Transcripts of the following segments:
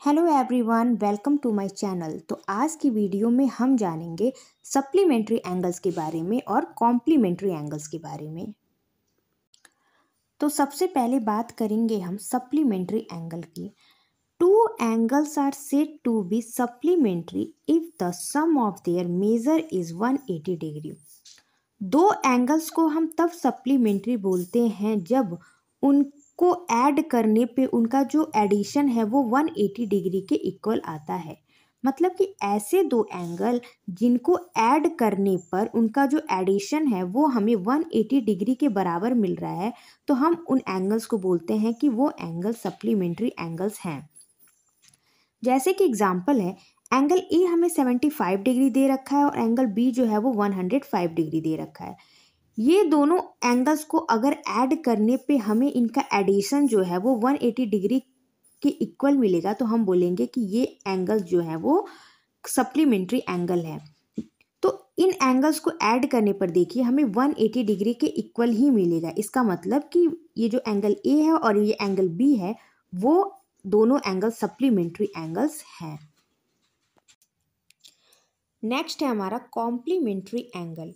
Hello everyone, welcome to my channel. तो आज की वीडियो में हम जानेंगे सप्लीमेंट्री एंगल्स के बारे में और कॉम्प्लीमेंट्री एंगल्स के बारे में। तो सबसे पहले बात करेंगे हम सप्लीमेंट्री एंगल की। Two angles are said to be supplementary if the sum of their measure is 180 degree. दो एंगल्स को हम तब सप्लीमेंट्री बोलते हैं जब उनको ऐड करने पे उनका जो एडिशन है वो 180 डिग्री के इक्वल आता है। मतलब कि ऐसे दो एंगल जिनको ऐड करने पर उनका जो एडिशन है वो हमें 180 डिग्री के बराबर मिल रहा है, तो हम उन एंगल्स को बोलते हैं कि वो एंगल सप्लीमेंट्री एंगल्स हैं। जैसे कि एग्जाम्पल है, एंगल ए हमें 75 डिग्री दे रखा है और एंगल बी जो है वो 105 डिग्री दे रखा है। ये दोनों एंगल्स को अगर ऐड करने पे हमें इनका एडिशन जो है वो 180 डिग्री के इक्वल मिलेगा, तो हम बोलेंगे कि ये एंगल्स जो है वो सप्लीमेंट्री एंगल है। तो इन एंगल्स को ऐड करने पर देखिए हमें 180 डिग्री के इक्वल ही मिलेगा। इसका मतलब कि ये जो एंगल ए है और ये एंगल बी है वो दोनों एंगल सप्लीमेंट्री एंगल्स हैं। नेक्स्ट है हमारा complementary angle.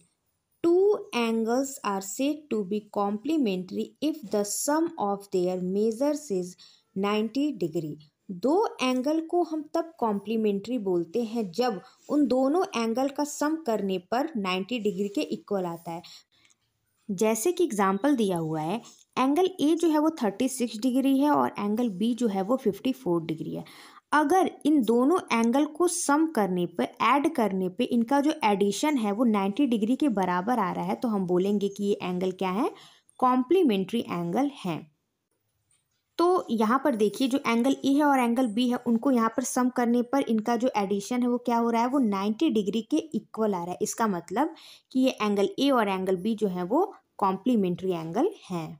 Two angles are said to be complementary if the sum of their measures is 90 degree. दो एंगल को हम तब कॉम्प्लीमेंट्री बोलते हैं जब उन दोनों एंगल का सम करने पर 90 डिग्री के इक्वल आता है। जैसे कि एग्जाम्पल दिया हुआ है, एंगल ए जो है वो 36 डिग्री है और एंगल बी जो है वो 54 डिग्री है। अगर इन दोनों एंगल को सम करने पे ऐड करने पे इनका जो एडिशन है वो 90 डिग्री के बराबर आ रहा है, तो हम बोलेंगे कि ये एंगल क्या है, कॉम्प्लीमेंट्री एंगल है। तो यहाँ पर देखिए जो एंगल ए है और एंगल बी है उनको यहाँ पर सम करने पर इनका जो एडिशन है वो क्या हो रहा है, वो 90 डिग्री के इक्वल आ रहा है। इसका मतलब कि ये एंगल ए और एंगल बी जो है वो कॉम्प्लीमेंट्री एंगल हैं।